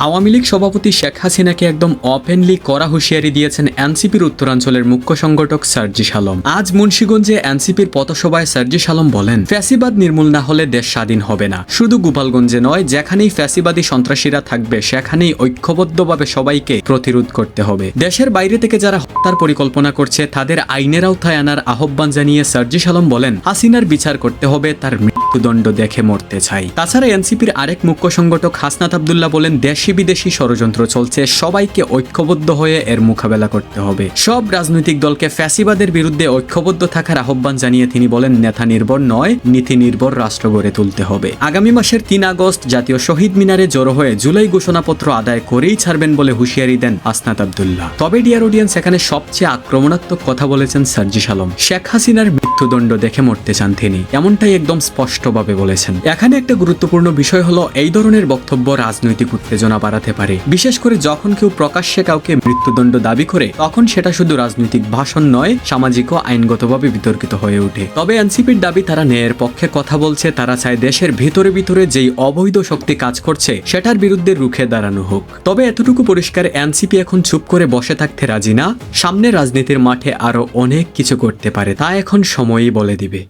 আওয়ামী লীগ সভাপতি শেখ হাসিনাকে একদম ওপেনলি কড়া হুঁশিয়ারি দিয়েছেন এনসিপির উত্তরাঞ্চলের মুখ্য সংগঠক সার্জিস আলম। আজ মুন্সিগঞ্জে এনসিপির পথসভায় সার্জিস আলম বলেন, ফ্যাসিবাদ নির্মূল না হলে দেশ স্বাধীন হবে না। শুধু গোপালগঞ্জে নয়, যেখানেই ফ্যাসিবাদী সন্ত্রাসীরা থাকবে সেখানেই ঐক্যবদ্ধভাবে সবাইকে প্রতিরোধ করতে হবে। দেশের বাইরে থেকে যারা হত্যার পরিকল্পনা করছে তাদের আইনের আওতায় আনার আহ্বান জানিয়ে সার্জিস আলম বলেন, হাসিনার বিচার করতে হবে, তার মৃত্যুদণ্ড দেখে মরতে চাই। তাছাড়া এনসিপির আরেক মুখ্য সংগঠক হাসনাত আব্দুল্লাহ বলেন, দেশি বিদেশি ষড়যন্ত্র চলছে, সবাইকে ঐক্যবদ্ধ হয়ে এর মোকাবেলা করতে হবে। সব রাজনৈতিক দলকে ফ্যাসিবাদের বিরুদ্ধে ঐক্যবদ্ধ থাকার আহ্বান জানিয়ে তিনি বলেন, নেতা নির্ভর নয়, নীতি নির্ভর রাষ্ট্র গড়ে তুলতে হবে। আগামী মাসের 3 আগস্ট জাতীয় শহীদ মিনারে জড়ো হয়ে জুলাই ঘোষণাপত্র আদায় করেই ছাড়বেন বলে হুঁশিয়ারি দেন হাসনাত আব্দুল্লাহ। তবে ডিয়ার অডিয়েন্স, এখানে সবচেয়ে আক্রমণাত্মক কথা বলেছেন সার্জিস আলম। শেখ হাসিনার মৃত্যুদণ্ড দেখে মরতে চান তিনি, এমনটাই একদম স্পষ্টভাবে বলেছেন। এখানে একটা গুরুত্বপূর্ণ বিষয় হলো, এই ধরনের বক্তব্য রাজনৈতিক উত্তেজনা বাড়াতে পারে। বিশেষ করে যখন কেউ প্রকাশ্যে কাউকে মৃত্যুদণ্ড দাবি করে, তখন সেটা শুধু রাজনৈতিক ভাষণ নয়, সামাজিক ও আইনগতভাবে বিতর্কিত হয়ে ওঠে। তবে এনসিপির দাবি, তারা ন্যায়ের পক্ষে কথা বলছে, তারা চায় দেশের ভিতরে ভিতরে যেই অবৈধ শক্তি কাজ করছে সেটার বিরুদ্ধে রুখে দাঁড়ানো হোক। তবে এতটুকু পরিষ্কার, এনসিপি এখন চুপ করে বসে থাকতে রাজি না। সামনে রাজনীতির মাঠে আরো অনেক কিছু করতে পারে, তা এখন সময়ই বলে দিবে।